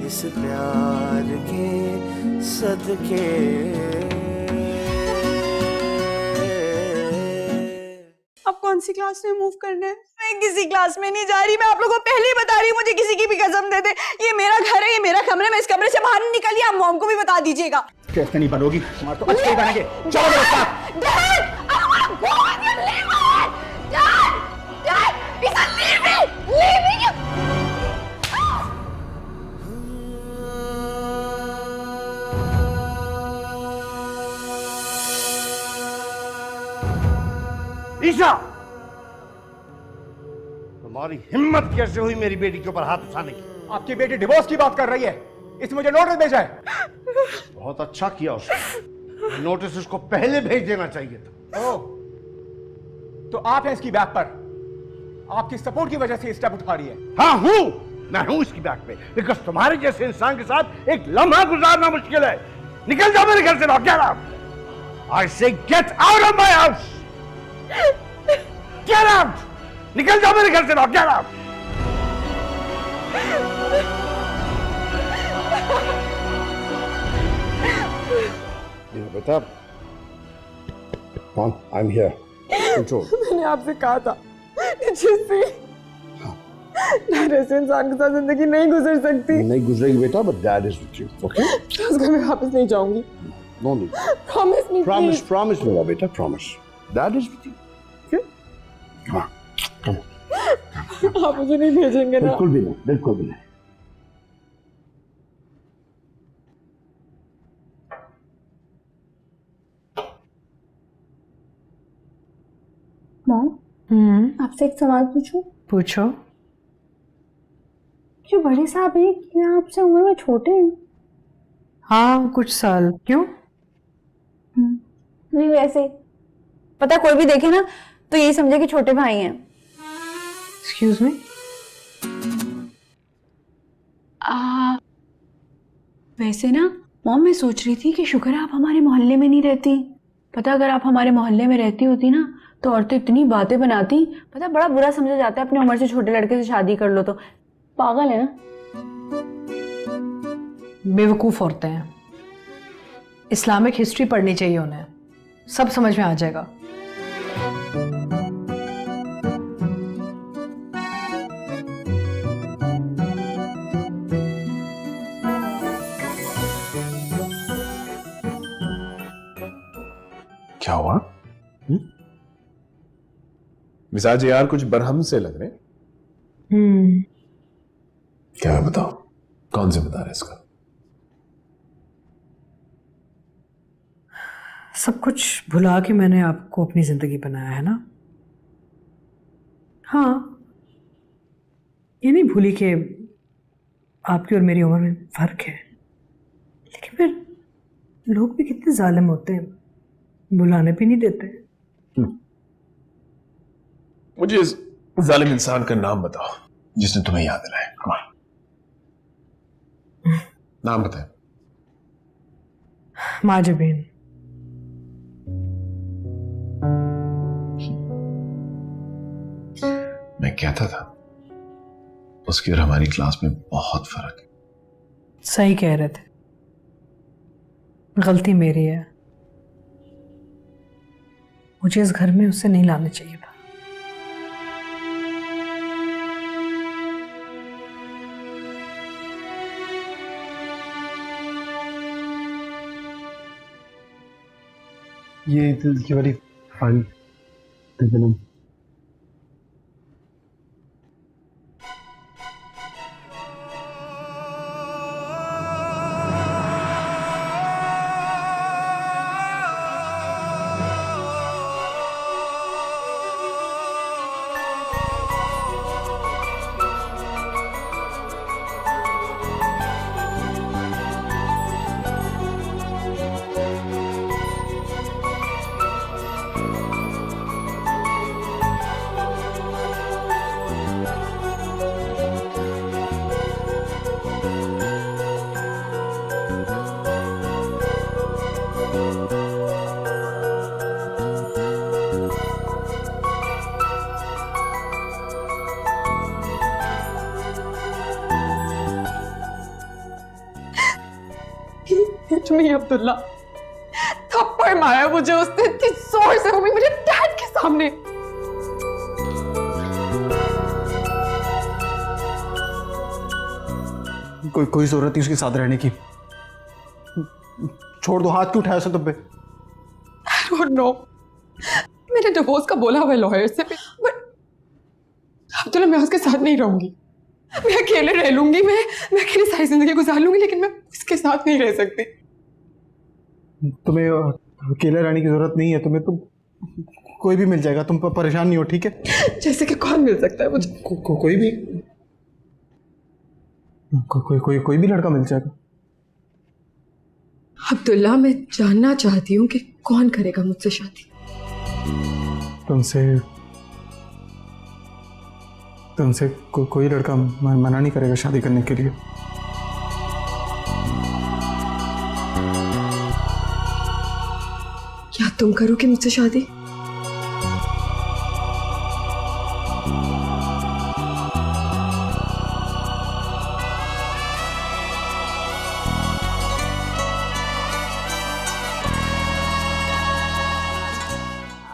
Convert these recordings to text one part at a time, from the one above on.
इस प्यार के सदके। अब कौन सी क्लास में मूव करना है? मैं किसी क्लास में नहीं जा रही। मैं आप लोगों को पहले ही बता रही हूँ, मुझे किसी की भी कसम दे दे। ये मेरा घर है, ये मेरा कमरा, मैं इस कमरे से बाहर नहीं निकली। आप मॉम को भी बता दीजिएगा। कैसे नहीं बनोगी? तुम्हारा तो अच्छे ही बनेंगे। चलो मेरे साथ। ईशा, तुम्हारी हिम्मत कैसे हुई मेरी बेटी के ऊपर हाथ उठाने की? आपकी बेटी डिवोर्स की बात कर रही है, इसने मुझे नोटिस भेजा है। बहुत अच्छा किया उसने, नोटिस उसको पहले भेज देना चाहिए था। ओह, तो आप हैं इसकी बैक पर, आपकी सपोर्ट की वजह से स्टेप उठा रही है। हाँ हूं, मैं हूं इसकी बैक पे, बिकॉज तुम्हारे जैसे इंसान के साथ एक लम्हा गुजारना मुश्किल है। निकल जाओ मेरे घर से, get out. I say get out of my house. Get out, निकल जाओ मेरे घर से, गेट आउट। बेटा, Mom, I'm here. Control. मैंने आपसे कहा था जिससे ऐसे इंसान के साथ जिंदगी नहीं गुजर सकती। नहीं गुजरेगी बेटा, but Dad is with you, okay? उस घर में वापस नहीं जाऊंगी। No need. Promise me, Promise, promise मेरा बेटा, promise. Dad is with you, okay? Come on, come on. आप मुझे नहीं भेजेंगे ना? बिल्कुल भी नहीं, बिल्कुल भी नहीं। मॉम, आपसे एक सवाल पूछूं? पूछो। जो बड़े साहब हैं, क्या आपसे उम्र में छोटे हैं? हाँ, कुछ साल। क्यों? नहीं वैसे पता, कोई भी देखे ना तो यही समझे कि छोटे भाई हैं। Excuse me. वैसे ना मॉम, मैं सोच रही थी कि शुक्र है आप हमारे मोहल्ले में नहीं रहती। पता, अगर आप हमारे मोहल्ले में रहती होती ना तो औरतें इतनी बातें बनाती। पता, बड़ा बुरा समझा जाता है अपनी उम्र से छोटे लड़के से शादी कर लो तो। पागल है ना? बेवकूफ औरतें हैं। इस्लामिक हिस्ट्री पढ़नी चाहिए उन्हें, सब समझ में आ जाएगा। क्या हुआ? मिजाज यार कुछ बरहम से लग रहे। क्या है बताओ, कौन जिम्मेदार है इसका? सब कुछ भुला के मैंने आपको अपनी जिंदगी बनाया है ना। हाँ, ये नहीं भूली कि आपकी और मेरी उम्र में फर्क है, लेकिन फिर लोग भी कितने जालिम होते हैं, बुलाने पे नहीं देते। मुझे इस जालिम इंसान का नाम बताओ जिसने तुम्हें याद दिलाया। कमाल, नाम बताए। माजबीन। मैं कहता था उसकी और हमारी क्लास में बहुत फर्क है। सही कह रहे थे, गलती मेरी है। मुझे इस घर में उससे नहीं लाना चाहिए था। ये की बड़ी फाइल दे देना। हिट मी अब्दुल्ला, थप्पड़ मारा मुझे उसने इतनी जोर से, वो भी मेरे डैड के सामने। कोई जरूरत नहीं उसके साथ रहने की। छोड़ दो, हाथ क्यों उठाया उसने तुम पे? I don't know, मैंने डिवोर्स का बोला हुआ लॉयर से, बट अब्दुल्ला मैं उसके साथ नहीं रहूंगी। मैं अकेले रह लूंगी, मैं अकेले सारी जिंदगी गुजार लूंगी, लेकिन मैं उसके साथ नहीं रह सकती। तुम्हें अकेले रहने की जरूरत नहीं है, तुम्हें कोई भी मिल जाएगा, तुम परेशान नहीं हो, ठीक है? जैसे कि कौन मिल सकता है मुझे? कोई भी कोई भी लड़का मिल जाएगा। अब्दुल्ला मैं जानना चाहती हूँ कि कौन करेगा मुझसे शादी? तुमसे कोई लड़का मना नहीं करेगा शादी करने के लिए। क्या तुम करोगे मुझसे शादी?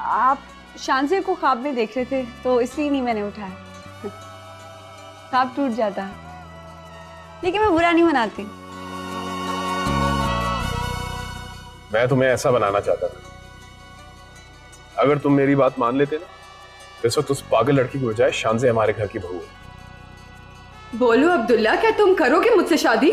आप शानज़े को ख्वाब में देख रहे थे तो इसलिए नहीं मैंने उठाया। ख्वाब टूट जाता है, लेकिन मैं बुरा नहीं मनाती। मैं तुम्हें ऐसा बनाना चाहता था। अगर तुम मेरी बात मान लेते ना, तो इस वक्त उस पागल लड़की की बजाय शानज़े हमारे घर की बहू है। बोलो अब्दुल्ला, क्या तुम करोगे मुझसे शादी?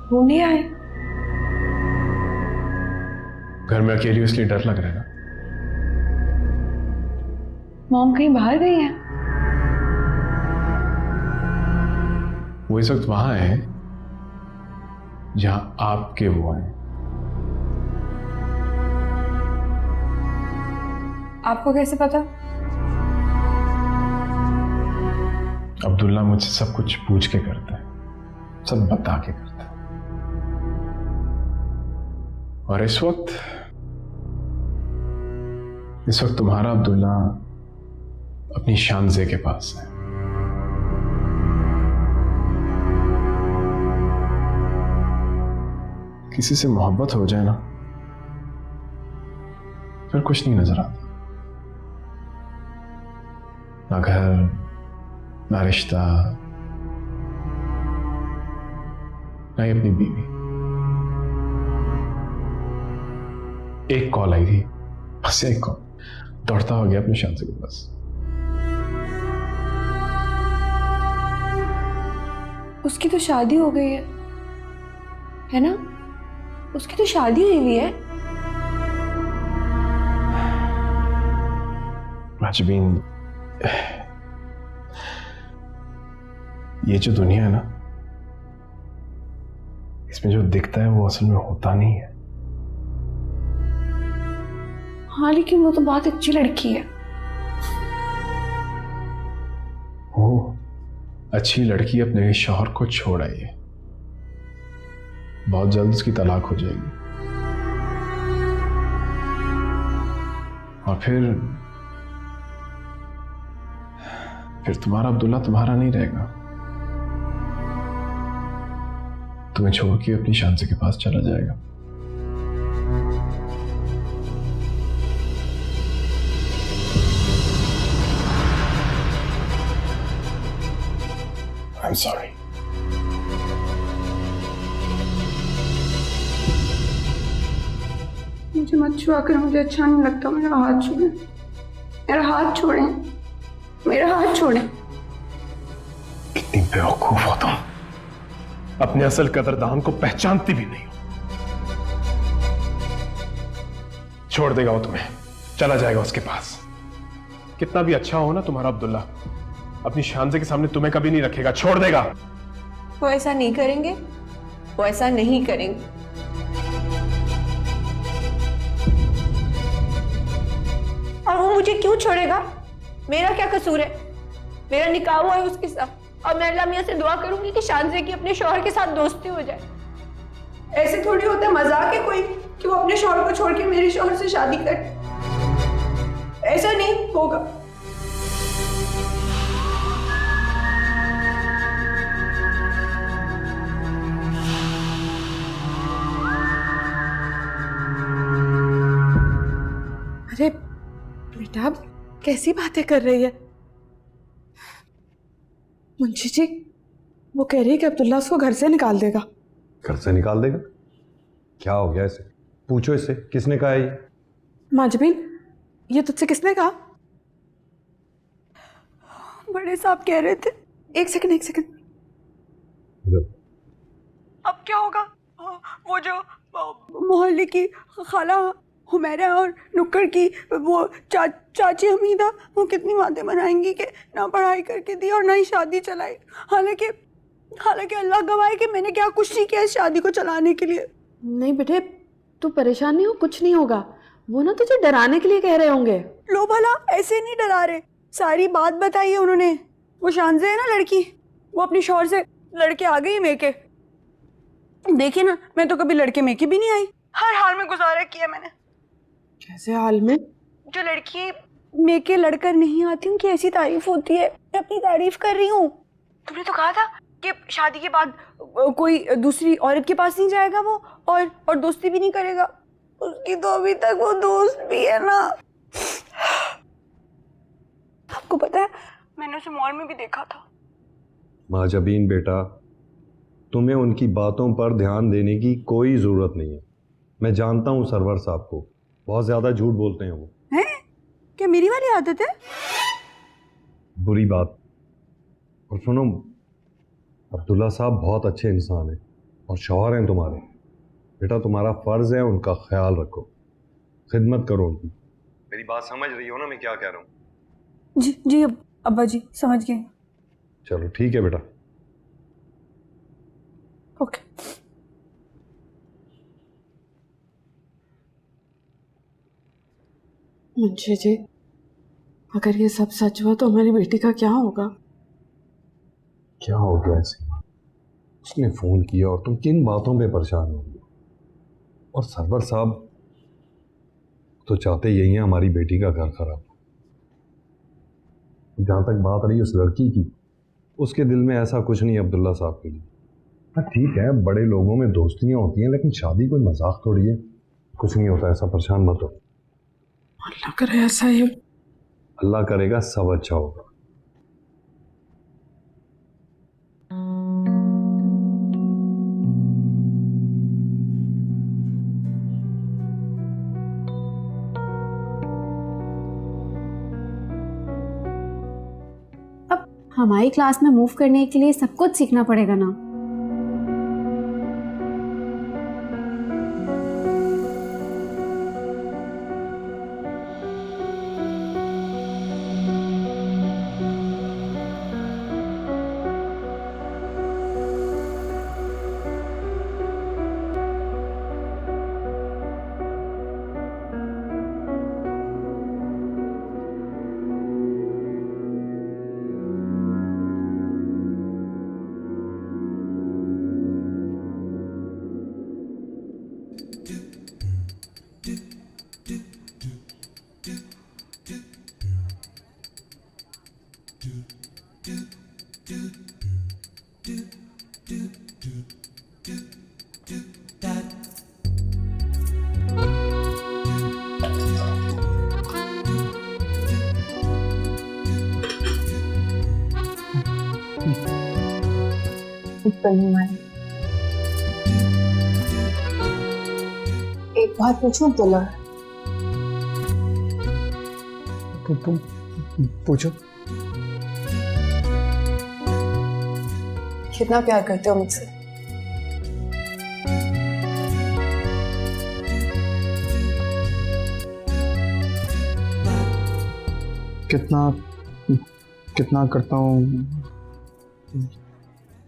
ढूंढने आए? घर में अकेली हो इसलिए डर लग रहा है ना। मॉम कहीं बाहर गई है? वो इस वक्त वहां है जहां आपके वो हैं। आपको कैसे पता? अब्दुल्ला मुझसे सब कुछ पूछ के करता है, सब बता के करता है। और इस वक्त तुम्हारा अब्दुल्ला अपनी शानज़े के पास है। किसी से मोहब्बत हो जाए ना, फिर कुछ नहीं नजर आता। ना घर, ना रिश्ता, ना ही अपनी बीवी। एक कॉल आई थी, बस एक कॉल, दौड़ता हो गया अपनी शानज़े के पास। उसकी तो शादी हो गई है ना? उसकी तो शादी हुई है। राजबीन, ये जो दुनिया है ना, इसमें जो दिखता है वो असल में होता नहीं है। हाँ, लेकिन वो तो बहुत अच्छी लड़की है। वो अच्छी लड़की अपने शौहर को छोड़ आई है, बहुत जल्द उसकी तलाक हो जाएगी, और फिर तुम्हारा अब्दुल्ला तुम्हारा नहीं रहेगा, तुम्हें छोड़ के अपनी शानज़े के पास चला जाएगा। I'm sorry. मुझे मत छुआ कर, मुझे अच्छा नहीं लगता मेरा हाथ छुए। मेरा हाथ छोड़ें, मेरा हाथ छोड़ें। कितनी बेवकूफ हो तुम, अपने असल कदरदान को पहचानती भी नहीं हो। छोड़ देगा वो तुम्हें, चला जाएगा उसके पास। कितना भी अच्छा हो ना तुम्हारा अब्दुल्ला, अपनी शानजे के सामने तुम्हें कभी नहीं रखेगा, छोड़ देगा। वो ऐसा नहीं करेंगे, वो ऐसा नहीं करेंगे। और वो मुझे क्यों छोड़ेगा? मेरा क्या कसूर है? मेरा निकाह हुआ है उसके साथ, और मैं अल्लाह मियां से दुआ करूंगी कि शानजे की अपने शौहर के साथ दोस्ती हो जाए। ऐसे थोड़ी होता है, मजाक है कोई कि वो अपने शौहर को छोड़ के मेरे शौहर से शादी करे। ऐसा नहीं होगा। अरे बेटा, आप कैसी बातें कर रही है? मुंशी जी, वो कह रही है कि अब्दुल्ला उसको घर से निकाल देगा। घर से निकाल देगा? क्या हो गया इसे? पूछो इससे, किसने कहा ये? माँ जबीन, ये तुझसे किसने कहा? बड़े साहब कह रहे थे। एक सेकंड। अब क्या होगा? वो जो मोहल्ले की खाला हुमैरा और नुक्कड़ की वो चाची हमीदा, वो कितनी बातें बनाएंगी कि ना पढ़ाई करके दी और ना ही शादी चलाई। हालांकि अल्लाह गवाह कि मैंने क्या कुछ नहीं किया इस शादी को चलाने के लिए। नहीं बेटे, तू परेशान नहीं हो, कुछ नहीं होगा। वो ना तुझे डराने के लिए कह रहे होंगे। लो भला, ऐसे नहीं डरा रहे, सारी बात बताई है उन्होंने। वो शानजे है ना लड़की, वो अपनी शौहर से लड़के आ गई मेके। देखिए ना, मैं तो कभी लड़के मेके भी नहीं आई, हर हाल में गुजारा किया मैंने। कैसे हाल में? जो लड़की मेके लड़कर नहीं आती उनकी ऐसी तारीफ होती है, मैं अपनी तारीफ कर रही हूँ। तुमने तो कहा था कि शादी के बाद कोई दूसरी औरत के पास नहीं जाएगा वो, और दोस्ती भी नहीं करेगा। उसकी तो अभी तक वो दोस्त भी है ना। आपको पता है, मैंने उसे मॉल में भी देखा था। माजबीन बेटा, तुम्हें उनकी बातों पर ध्यान देने की कोई जरूरत नहीं है। मैं जानता हूँ सरवर साहब को, बहुत ज्यादा झूठ बोलते हैं वो। हैं? क्या मेरी वाली आदत है? बुरी बात। और सुनो, अब्दुल्ला साहब बहुत अच्छे इंसान हैं और शौहर हैं तुम्हारे। बेटा, तुम्हारा फर्ज है उनका ख्याल रखो, खिदमत करो उनकी। मेरी बात समझ रही हो ना मैं क्या कह रहा हूँ? जी अब्बा जी, समझ गए। चलो ठीक है बेटा। ओके। मुंशी जी, अगर ये सब सच हुआ तो हमारी बेटी का क्या होगा? क्या हो गया ऐसे? उसने फोन किया और तुम किन बातों पे परेशान हो गई? और सरवर साहब तो चाहते यही है हमारी बेटी का घर खराब। जहां तक बात रही उस लड़की की, उसके दिल में ऐसा कुछ नहीं अब्दुल्ला साहब के लिए। हाँ ठीक है, बड़े लोगों में दोस्तियां होती हैं, लेकिन शादी कोई मजाक थोड़ी है। कुछ नहीं होता ऐसा, परेशान मत हो। अल्लाह करे ऐसा ही। अल्लाह करेगा सब अच्छा होगा। हमारी क्लास में मूव करने के लिए सब कुछ सीखना पड़ेगा ना। एक बात पूछूं अब्दुल्ला, पूछो। कितना प्यार करते हो मुझसे? कितना करता हूँ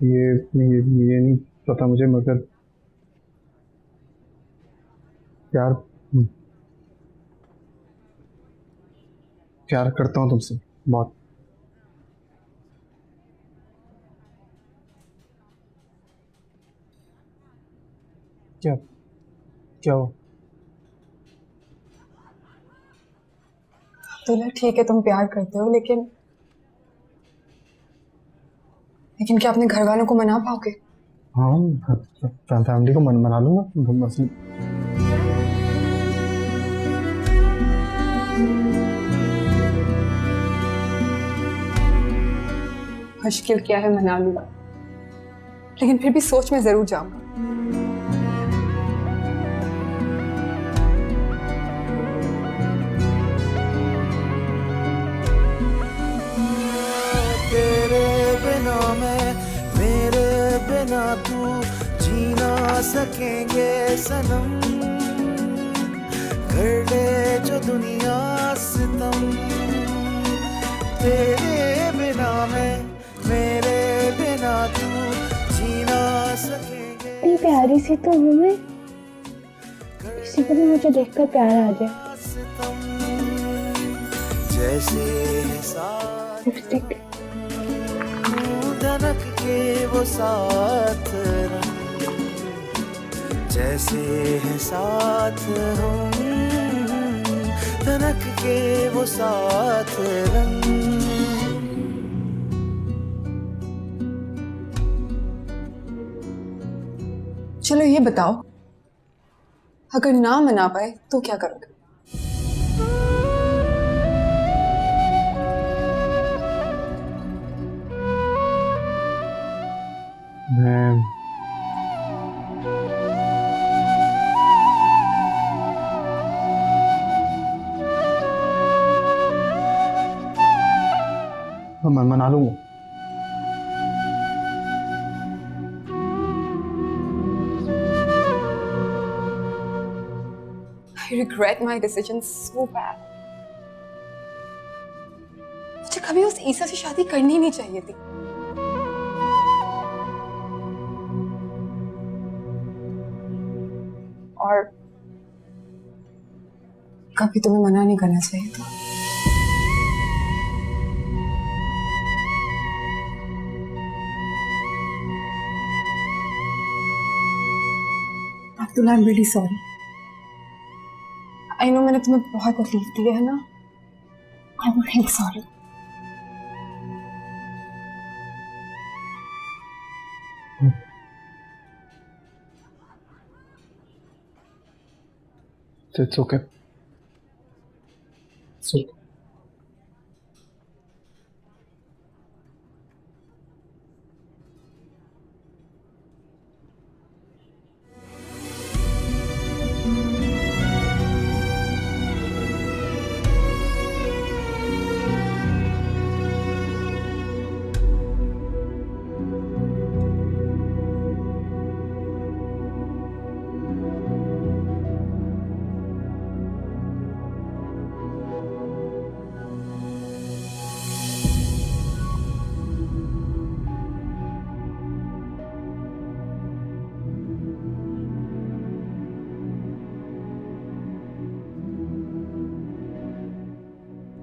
ये नहीं पता मुझे, मगर प्यार करता हूँ तुमसे बहुत। क्या हो? अब्दुल्ला ठीक है, तुम प्यार करते हो, लेकिन क्या अपने घर वालों को मना पाओगे? हाँ, फैमिली को मना लूंगा, मसले। मुश्किल क्या है, मना लूंगा, लेकिन फिर भी सोच में जरूर जाऊंगा। तेरे बिना मैं, मेरे बिना तू जी ना सकेंगे सनम, कर ले जो दुनिया सितम। तेरे बिना मैं, मेरे बिना तू जी ना सकेंगे। इतनी प्यारी सी तो हूँ मैं, किसी को भी मुझे देखकर प्यार आ जाए। जैसे लिपस्टिक धनक के वो साथ रंग, जैसे है साथ हम, धनक के वो साथ रंग। चलो ये बताओ, अगर ना मना पाए तो क्या करोगे? मैं मना लूंगा। I regret my decision so bad. मुझे कभी उस ईसा से शादी करनी नहीं चाहिए थी। और कभी तुम्हें मना नहीं करना चाहिए था। Abdullah, I am really sorry. I know मैंने तुम्हें बहुत तकलीफ दी है ना। I am really sorry. It's okay. It's okay.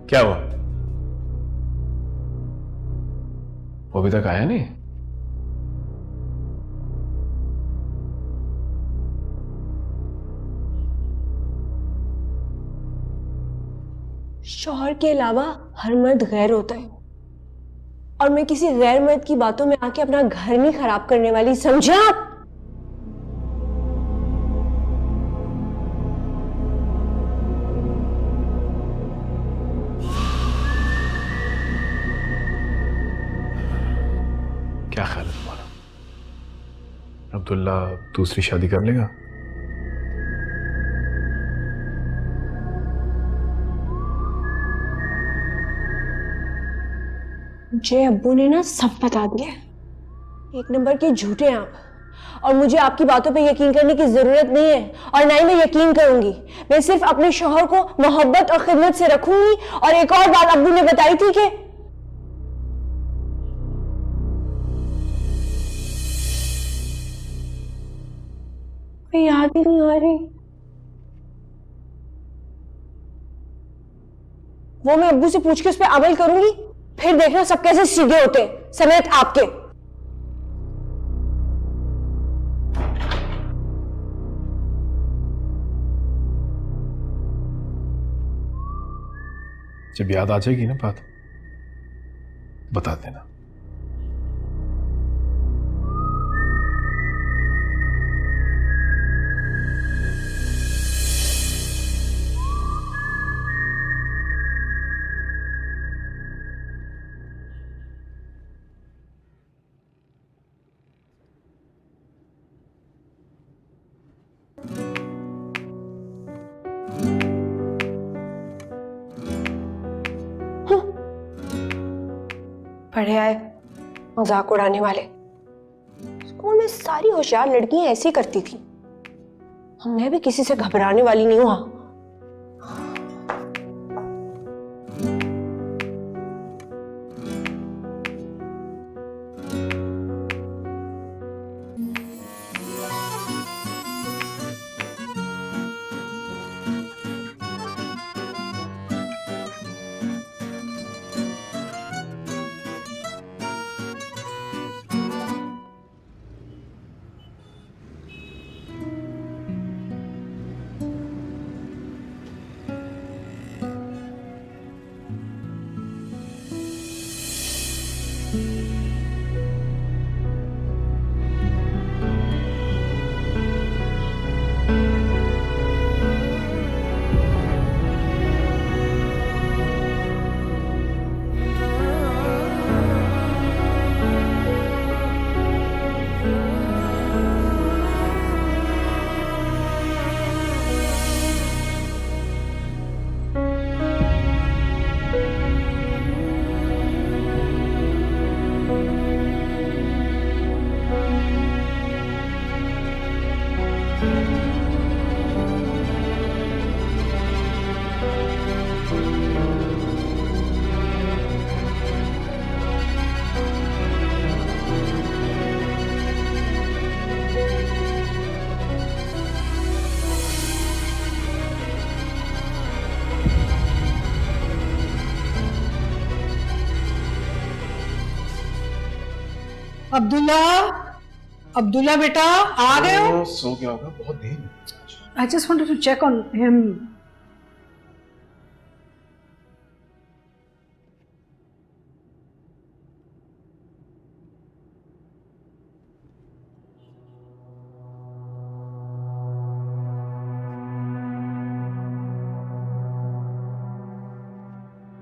क्या हुआ? वो अभी तक आया नहीं? शौहर के अलावा हर मर्द गैर होता है, और मैं किसी गैर मर्द की बातों में आके अपना घर नहीं खराब करने वाली, समझा आप? क्या ख्याल है तुम्हारा? अब्दुल्ला दूसरी शादी कर लेगा? मुझे अब्बू ने ना सब बता दिया है। एक नंबर के झूठे हैं आप, और मुझे आपकी बातों पे यकीन करने की जरूरत नहीं है, और ना ही मैं यकीन करूंगी। मैं सिर्फ अपने शौहर को मोहब्बत और खिदमत से रखूंगी। और एक और बात अब्बू ने बताई थी कि याद ही नहीं आ रही। वो मैं अब्बू से पूछ के उस पर अमल करूंगी, फिर देखना सब कैसे सीधे होते हैं, समेत आपके। जब याद आ जाएगी ना बात, बता देना। पढ़े आए मजाक उड़ाने वाले। स्कूल में सारी होशियार लड़कियां ऐसी करती थी, मैं भी किसी से घबराने वाली नहीं हूं। अब्दुल्ला, अब्दुल्ला बेटा आ गए हो? सो गया होगा, बहुत देर। I just wanted to check on him.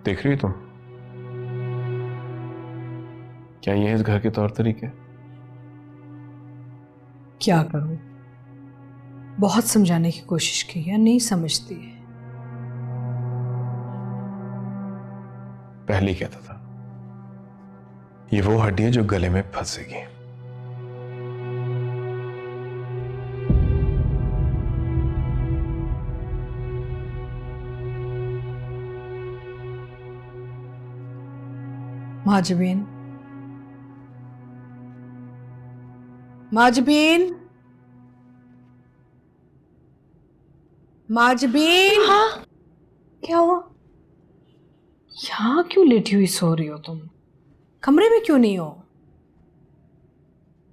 देख रही हो तुम, क्या ये इस घर के तौर तरीके? क्या करूं, बहुत समझाने की कोशिश की है, नहीं समझती है। पहले ही कहता था, ये वो हड्डी है जो गले में फंसेगी। माजबीन, माजबीन, माजबीन। हाँ, क्या हुआ? यहाँ क्यों लेटी हुई सो रही हो तुम? कमरे में क्यों नहीं हो?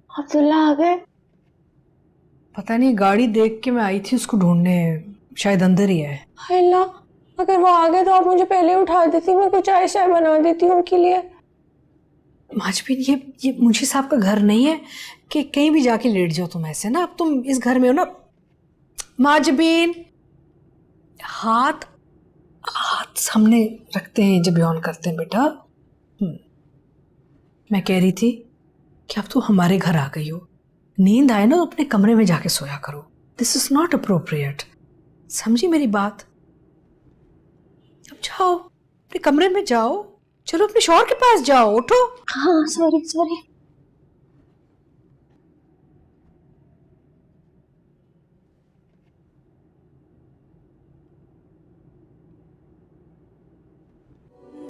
अब्दुल्ला आ गए? पता नहीं, गाड़ी देख के मैं आई थी उसको ढूंढने, शायद अंदर ही है। हाय अल्लाह, अगर वो आ गए तो आप मुझे पहले उठा देती, मैं कुछ चाय शाय बना देती उनके लिए। माजबीन, ये मुंशी साहब का घर नहीं है कि कहीं भी जाके लेट जाओ तुम ऐसे ना। अब तुम इस घर में हो ना। माजबीन, हाथ हाथ सामने रखते हैं जब यौन करते हैं बेटा। मैं कह रही थी कि अब तो हमारे घर आ गई हो, नींद आए ना तो अपने कमरे में जाके सोया करो। दिस इज नॉट अप्रोप्रिएट, समझी मेरी बात? अब जाओ अपने कमरे में जाओ, चलो अपने शौहर के पास जाओ, उठो। हाँ सॉरी सॉरी।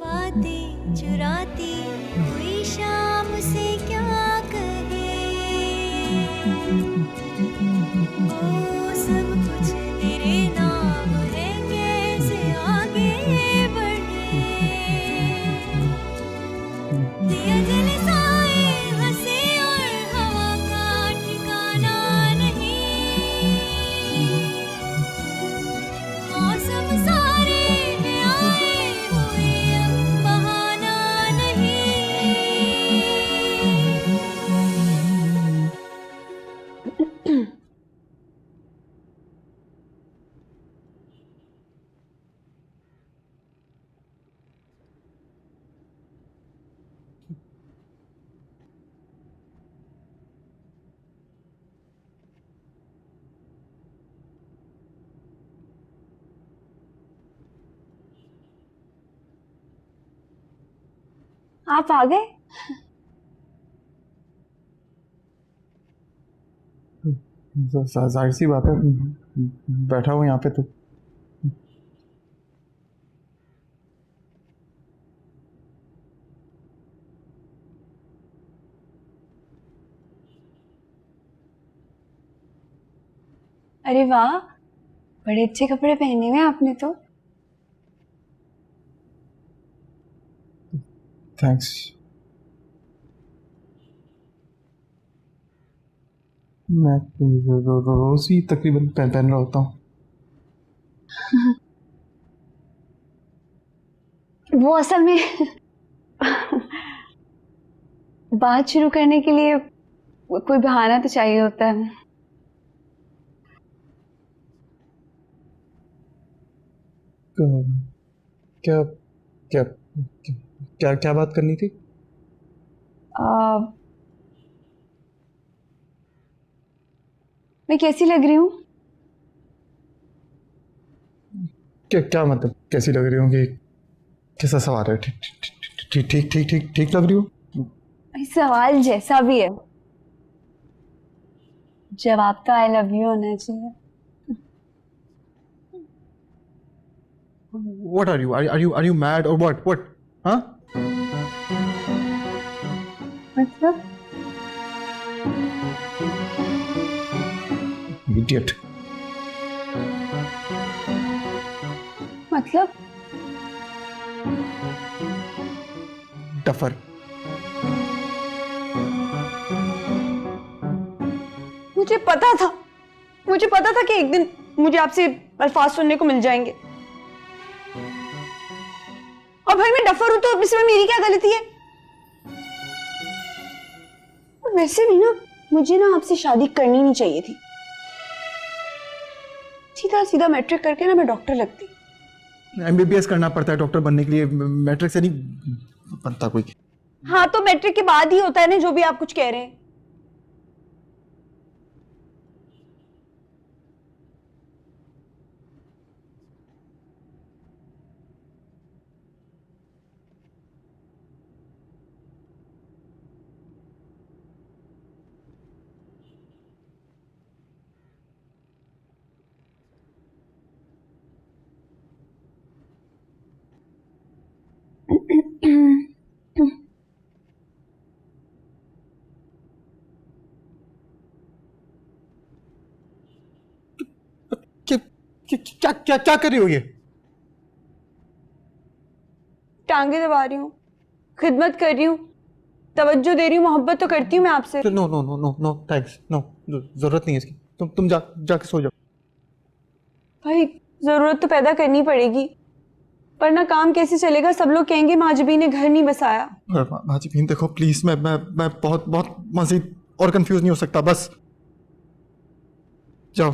बातें चुराती हुई शाम से क्या कहे, ओ सब कुछ तेरे नाम है, कैसे आगे बढ़े। दिया जल साए हंसे और हवा का ठिकाना नहीं, मौसम सारे आए हुए अब बहाना नहीं। आप आ गए? जाहिर सी बात है, बैठा हूँ यहाँ पे तो। अरे वाह, बड़े अच्छे कपड़े पहने हुए हैं आपने तो। थैंक्स। मैं रोज ही तकरीबन पहन रहा होता हूँ। वो असल में बात शुरू करने के लिए कोई बहाना तो चाहिए होता है। क्या क्या क्या क्या बात करनी थी? मैं कैसी लग रही हूँ? क्या मतलब कैसी लग रही हूँ? कि कैसा सवाल है? ठीक ठीक ठीक ठीक ठीक ठीक लग रही हूँ? सवाल जैसा भी है, जवाब तो आई लव यू होना चाहिए। What are you? Are you mad or what? What? हाँ? मतलब Idiot. मतलब Duffer. मुझे पता था कि एक दिन मुझे आपसे अल्फाज सुनने को मिल जाएंगे। और भाई मैं डफर हूं तो इसमें मेरी क्या गलती है? और वैसे भी ना, मुझे ना आपसे शादी करनी नहीं चाहिए थी। सीधा सीधा मैट्रिक करके ना मैं डॉक्टर लगती। MBBS करना पड़ता है डॉक्टर बनने के लिए, मैट्रिक से नहीं बनता कोई। हाँ तो मैट्रिक के बाद ही होता है ना जो भी आप कुछ कह रहे हैं। क्या क्या क्या कर रही हो ये? टांगे दबा रही हूँ, खिदमत कर रही हूँ, तवज्जो दे रही हूँ, मोहब्बत तो करती हूँ मैं आपसे। No no no no no thanks, no जरूरत नहीं है इसकी। तुम जाके सो जाओ। भाई जरूरत तो पैदा करनी पड़ेगी, पर ना काम कैसे चलेगा? सब लोग कहेंगे माजबी ने घर नहीं बसाया। भाजी बहन देखो प्लीज, मैं बहुत बहुत मजीद और कंफ्यूज नहीं हो सकता, बस जाओ।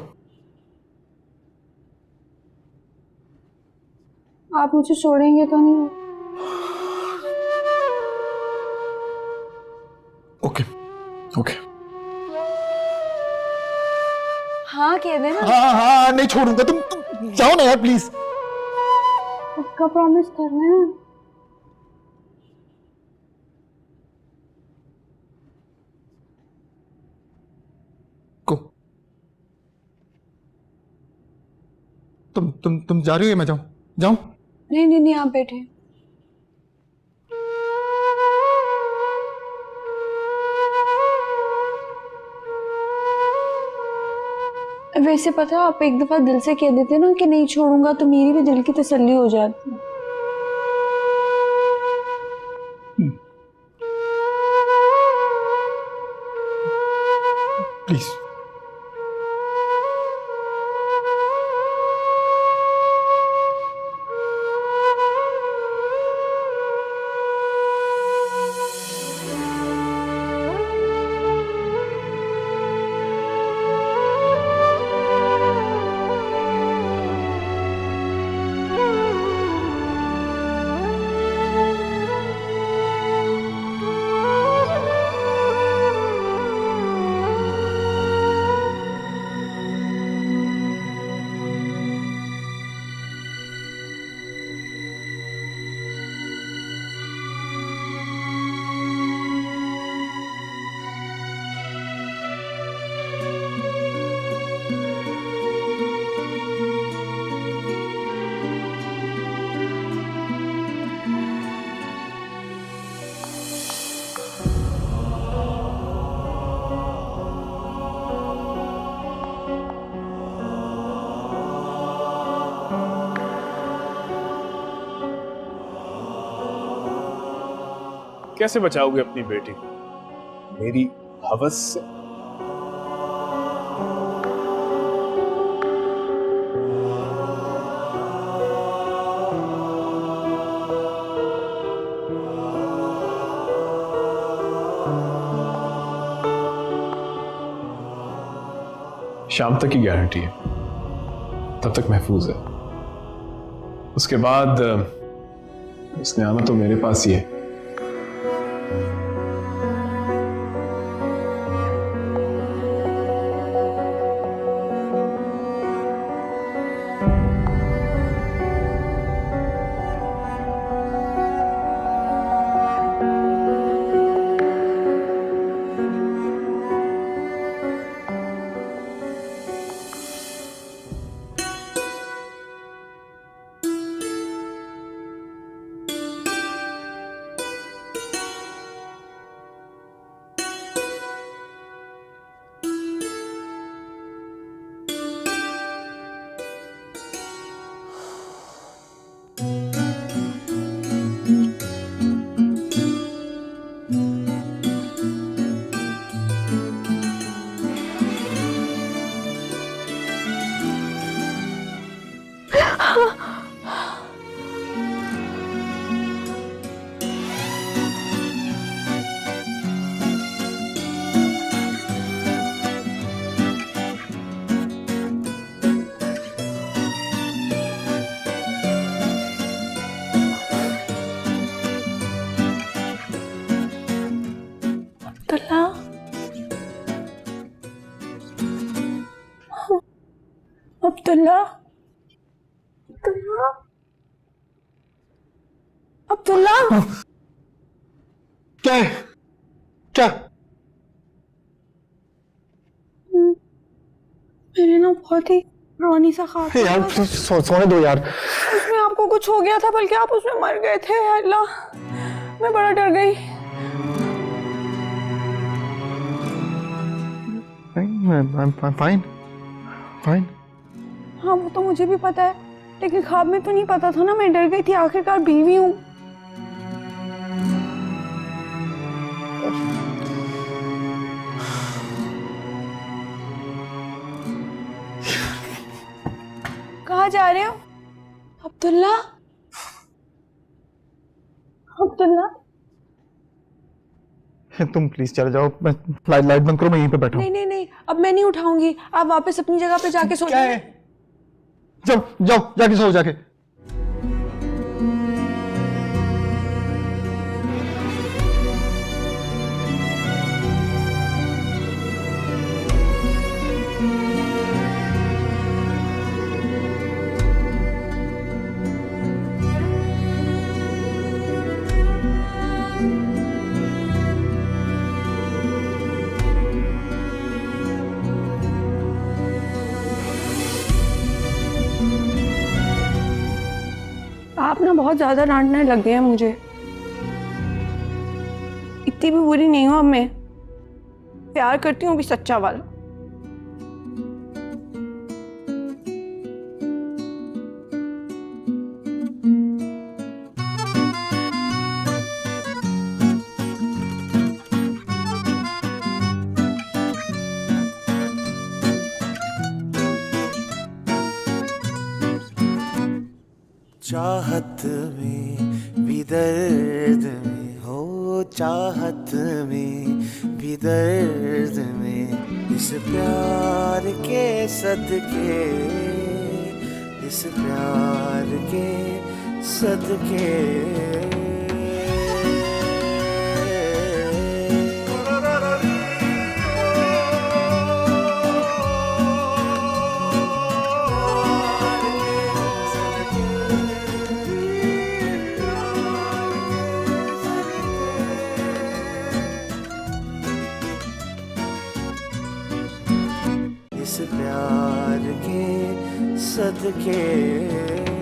आप मुझे छोड़ेंगे तो नहीं? Okay okay. हाँ कह देना। हाँ हाँ नहीं छोड़ूंगा, तुम जाओ ना यार प्लीज। पक्का प्रॉमिस करना है? तुम जा रही हो या मैं जाऊं? जाऊं? नहीं नहीं नहीं, आप बैठे। वैसे पता है, आप एक दफा दिल से कह देते ना कि नहीं छोड़ूंगा, तो मेरी भी दिल की तसल्ली हो जाती। प्लीज। कैसे बचाओगे अपनी बेटी को मेरी हवस से? शाम तक की गारंटी है, तब तक महफूज है। उसके बाद उसने आना तो मेरे पास ही है। अब्दुल्ला, अब्दुल्ला, क्या है? क्या? मैंने ना बहुत ही रोनी सा ख्वाब हे यार, सोने दो यार। उसमें आपको कुछ हो गया था, बल्कि आप उसमें मर गए थे। अल्लाह, मैं बड़ा डर गई। Fine fine. हाँ, वो तो मुझे भी पता है, लेकिन ख्वाब में तो नहीं पता था ना। मैं डर गई थी, आखिरकार बीवी हूँ। कहाँ जा रहे हो अब्दुल्ला? अब्दुल्ला, तुम प्लीज चले जाओ। मैं लाइट बंद करो, मैं यहीं पे बैठा हूँ। नहीं नहीं नहीं, अब मैं नहीं उठाऊंगी। आप वापस अपनी जगह पे जाके सो जाओ। जाओ जाओ, जाके सो जाके। आप ना बहुत ज्यादा डांटने लग गए हैं मुझे। इतनी भी बुरी नहीं हूं अब मैं, प्यार करती हूँ भी सच्चा वाला। चाहत में भी दर्द में हो, चाहत में भी दर्द में, इस प्यार के सदके, इस प्यार के सदके। इस प्यार के सदके।